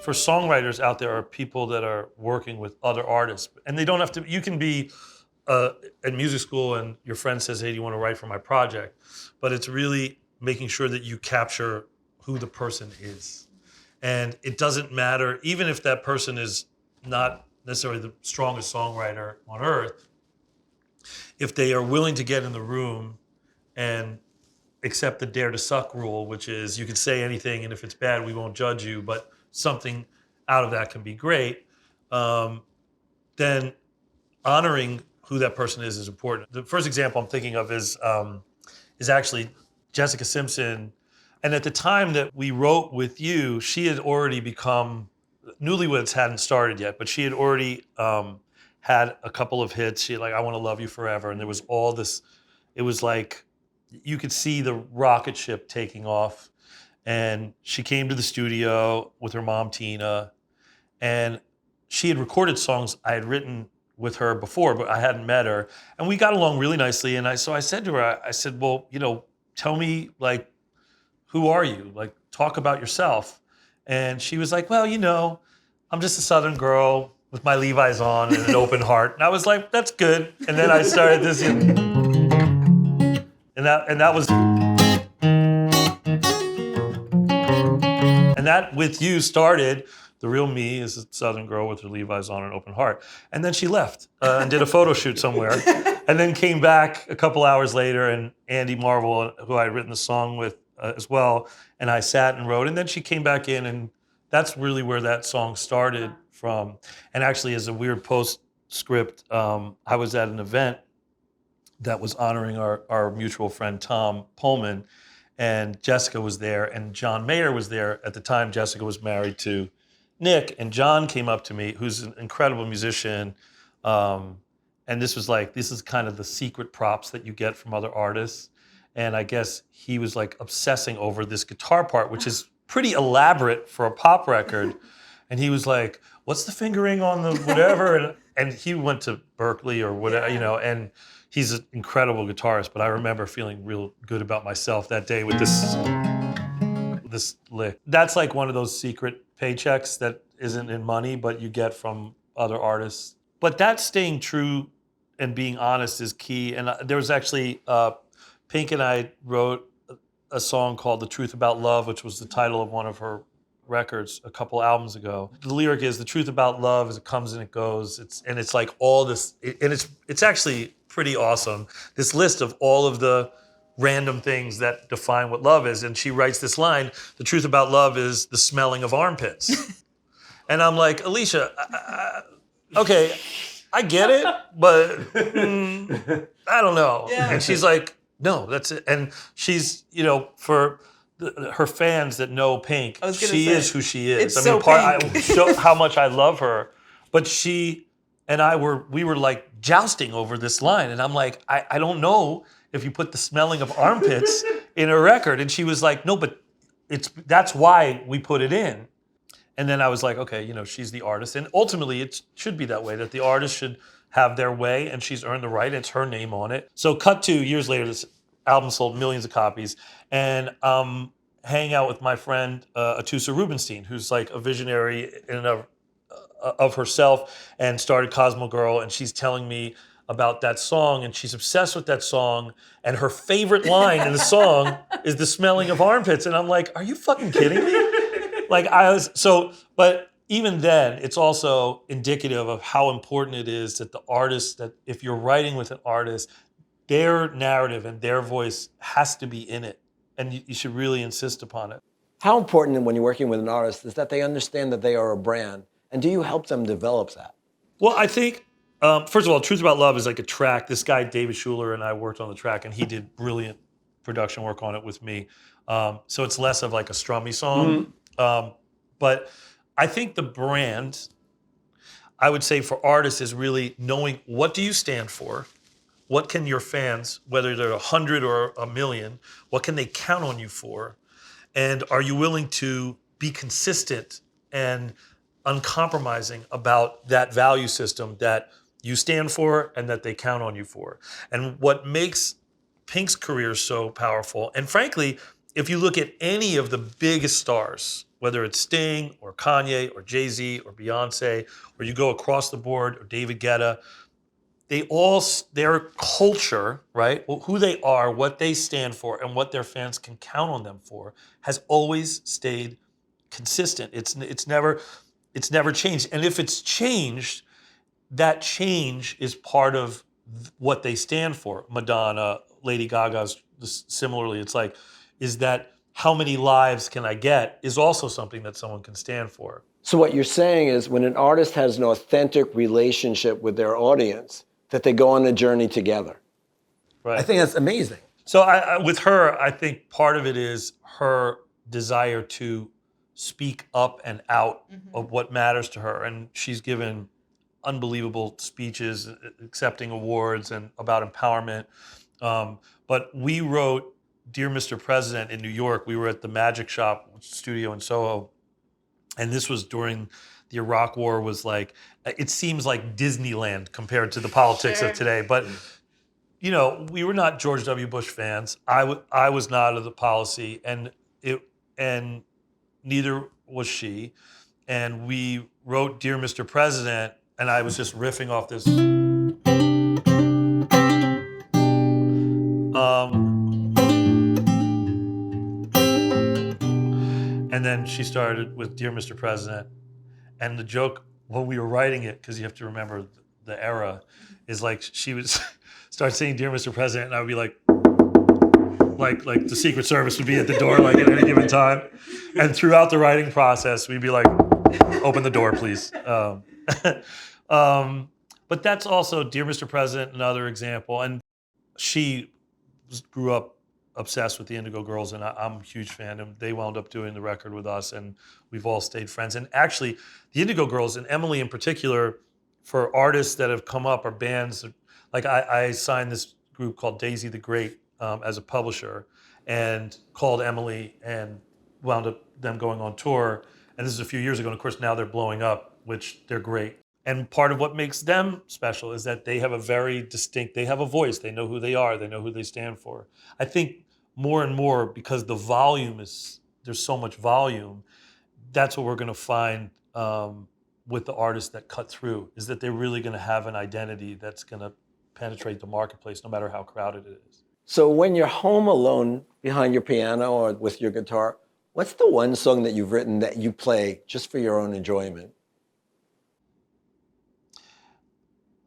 for songwriters out there are people that are working with other artists, and they don't have to. You can be at music school, and your friend says, "Hey, do you want to write for my project?" But it's really making sure that you capture who the person is, and it doesn't matter even if that person is not necessarily the strongest songwriter on earth. If they are willing to get in the room and accept the dare to suck rule, which is you can say anything, and if it's bad, we won't judge you, but something out of that can be great, then honoring who that person is important. The first example I'm thinking of is actually Jessica Simpson. And at the time that we wrote with you, she had already become, Newlyweds hadn't started yet, but she had already had a couple of hits. She had like, I Want to Love You Forever. And there was all this, it was like, you could see the rocket ship taking off. And she came to the studio with her mom, Tina, and she had recorded songs I had written with her before, but I hadn't met her. And we got along really nicely. And so I said to her, I said, well, tell me, like, who are you? Like, talk about yourself. And she was like, well, I'm just a Southern girl with my Levi's on and an open heart. And I was like, that's good. And then I started this, and that was, and that with you started. The real me is a Southern girl with her Levi's on and an open heart. And then she left and did a photo shoot somewhere. And then came back a couple hours later, and Andy Marvel, who I had written the song with as well, and I sat and wrote. And then she came back in, and that's really where that song started from. And actually, as a weird postscript, I was at an event that was honoring our mutual friend, Tom Pullman, and Jessica was there, and John Mayer was there. At the time, Jessica was married to Nick, and John came up to me, who's an incredible musician, and this is kind of the secret props that you get from other artists. And I guess he was like obsessing over this guitar part, which is pretty elaborate for a pop record. And he was like, what's the fingering on the whatever? And he went to Berkeley or whatever, and he's an incredible guitarist. But I remember feeling real good about myself that day with this lick. That's like one of those secret paychecks that isn't in money, but you get from other artists. But that staying true and being honest is key. And there was actually, Pink and I wrote a song called The Truth About Love, which was the title of one of her records a couple albums ago. The lyric is, the truth about love is it comes and it goes. It's like all this, and it's actually pretty awesome. This list of all of the random things that define what love is. And she writes this line, the truth about love is the smelling of armpits. And I'm like, Alicia, okay, I get it, but I don't know. Yeah. And she's like, no, that's it. And she's, for her fans that know Pink, she is who she is. It's I show how much I love her, but she and we were like jousting over this line. And I'm like, I don't know if you put the smelling of armpits in a record. And she was like, no, but that's why we put it in. And then I was like, okay, she's the artist. And ultimately it should be that way, that the artist should have their way, and she's earned the right. It's her name on it. So cut to years later, this album sold millions of copies. And hang out with my friend Atusa Rubinstein, who's like a visionary in and of herself, and started Cosmo Girl. And she's telling me about that song, and she's obsessed with that song. And her favorite line in the song is the smelling of armpits. And I'm like, are you fucking kidding me? But even then, it's also indicative of how important it is that the artist, that if you're writing with an artist, their narrative and their voice has to be in it. And you should really insist upon it. How important when you're working with an artist is that they understand that they are a brand? And do you help them develop that? Well, I think, first of all, Truth About Love is like a track. This guy, David Schuler, and I worked on the track, and he did brilliant production work on it with me. So it's less of like a strummy song. Mm-hmm. But I think the brand, I would say for artists, is really knowing what do you stand for? What can your fans, whether they're 100 or 1 million, what can they count on you for? And are you willing to be consistent and uncompromising about that value system that you stand for and that they count on you for? And what makes Pink's career so powerful, and frankly, if you look at any of the biggest stars, whether it's Sting or Kanye or Jay-Z or Beyonce, or you go across the board, or David Guetta, their culture, right? Who they are, what they stand for, and what their fans can count on them for, has always stayed consistent. It's never changed. And if it's changed, that change is part of what they stand for. Madonna, Lady Gaga's similarly. It's like, is that how many lives can I get is also something that someone can stand for. So what you're saying is when an artist has an authentic relationship with their audience, that they go on a journey together. Right. I think that's amazing. So with her, I think part of it is her desire to speak up and out of what matters to her. And she's given unbelievable speeches, accepting awards and about empowerment. But we wrote Dear Mr. President in New York. We were at the Magic Shop studio in Soho. And this was during the Iraq War. Was like, it seems like Disneyland compared to the politics of today. But you know, we were not George W. Bush fans. I was not of the policy, and neither was she. And we wrote Dear Mr. President, and I was just riffing off this. And then she started with Dear Mr. President. And the joke when we were writing it, because you have to remember the era, is like she would start saying Dear Mr. President, and I would be like the Secret Service would be at the door like at any given time. And throughout the writing process, we'd be like, open the door, please. But that's also Dear Mr. President, another example. And she grew up obsessed with the Indigo Girls, and I'm a huge fan. And they wound up doing the record with us, and we've all stayed friends. And actually, the Indigo Girls, and Emily in particular, for artists that have come up or bands, like I signed this group called Daisy the Great as a publisher, and called Emily and wound up them going on tour. And this is a few years ago, and of course now they're blowing up, which they're great. And part of what makes them special is that they have a very distinct, they have a voice, they know who they are, they know who they stand for. I think more and more, because the volume there's so much volume, that's what we're gonna find with the artists that cut through, is that they're really gonna have an identity that's gonna penetrate the marketplace no matter how crowded it is. So when you're home alone behind your piano or with your guitar, what's the one song that you've written that you play just for your own enjoyment?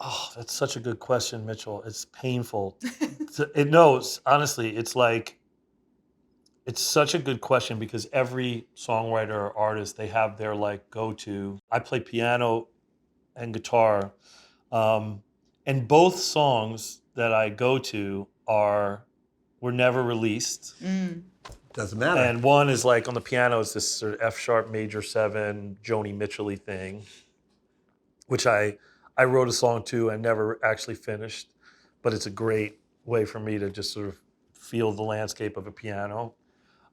Oh, that's such a good question, Mitchell. It's painful. It knows, honestly, it's like, it's such a good question because every songwriter or artist, they have their like go-to. I play piano and guitar. And both songs that I go to were never released. Doesn't matter. And one is like on the piano, it's this sort of F sharp major 7 Joni Mitchell-y thing, which I wrote a song to and never actually finished, but it's a great way for me to just sort of feel the landscape of a piano.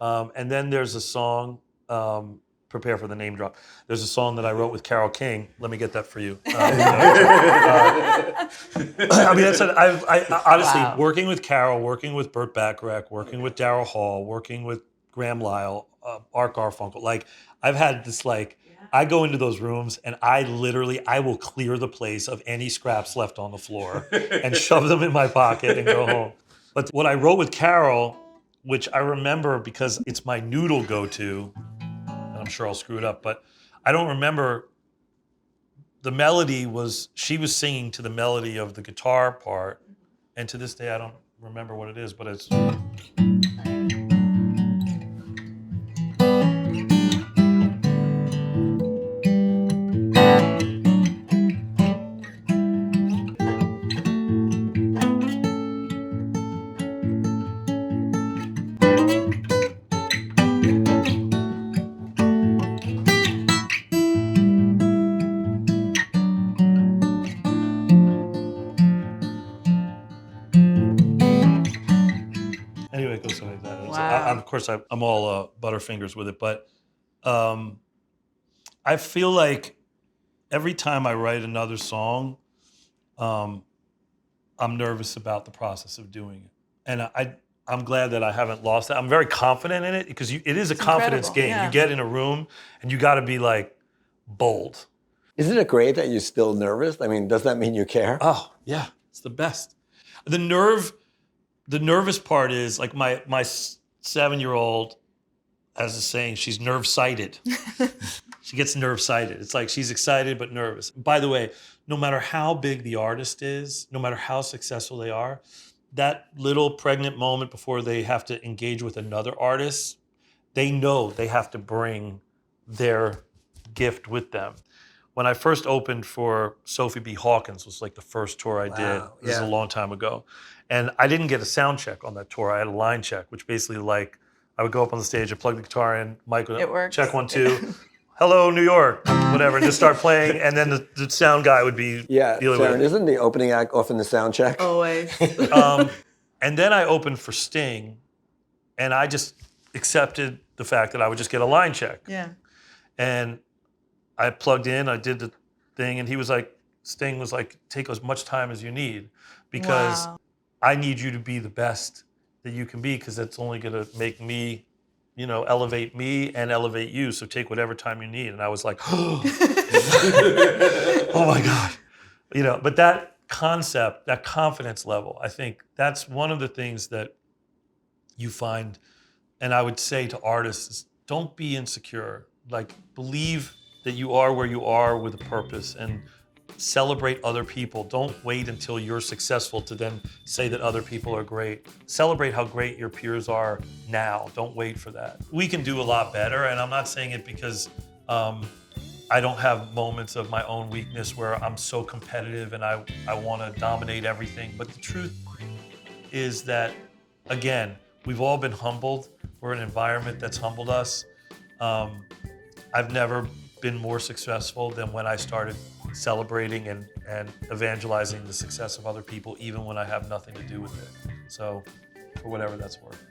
And then there's a song, prepare for the name drop. There's a song that I wrote with Carole King. Let me get that for you. I mean, I honestly, Wow. working with Carole, working with Burt Bacharach, working with Daryl Hall, working with Graham Lyle, Art Garfunkel, like I've had this like, I go into those rooms and I will clear the place of any scraps left on the floor and shove them in my pocket and go home. But what I wrote with Carole, which I remember because it's my noodle go-to, and I'm sure I'll screw it up, but I don't remember, the melody she was singing to the melody of the guitar part, and to this day I don't remember what it is, but it's... Anyway, it goes something like that. Wow. Of course, I'm all Butterfingers with it, but I feel like every time I write another song, I'm nervous about the process of doing it. And I'm glad that I haven't lost that. I'm very confident in it because it is a confidence incredible, game. yeah. You get in a room and you got to be like bold. Isn't it great that you're still nervous? I mean, does that mean you care? Oh yeah, it's the best. The nervous part is like my 7-year-old has a saying. She's nerve sighted. She gets nerve sighted. It's like she's excited but nervous. By the way, no matter how big the artist is, no matter how successful they are, that little pregnant moment before they have to engage with another artist, they know they have to bring their gift with them. When I first opened for Sophie B. Hawkins, was like the first tour I did. Wow, This is a yeah. long time ago. And I didn't get a sound check on that tour. I had a line check, which basically like I would go up on the stage, I'd plug the guitar in, Mike would It works. check 1, 2, hello, New York, whatever, and just start playing. And then the sound guy would be Yeah, dealing Sharon, with it. isn't the opening act often the sound check? Always. And then I opened for Sting, and I just accepted the fact that I would just get a line check. Yeah. And I plugged in, I did the thing, and he was like, Sting was like, take as much time as you need because Wow. I need you to be the best that you can be because that's only going to make me, elevate me and elevate you. So take whatever time you need. And I was like, oh my God. But that concept, that confidence level, I think that's one of the things that you find, and I would say to artists, is don't be insecure. Like, believe that you are where you are with a purpose and celebrate other people. Don't wait until you're successful to then say that other people are great. Celebrate how great your peers are now. Don't wait for that. We can do a lot better, and I'm not saying it because I don't have moments of my own weakness where I'm so competitive and I want to dominate everything. But the truth is that, again, we've all been humbled. We're in an environment that's humbled us. I've never been more successful than when I started celebrating and evangelizing the success of other people, even when I have nothing to do with it. So, for whatever that's worth.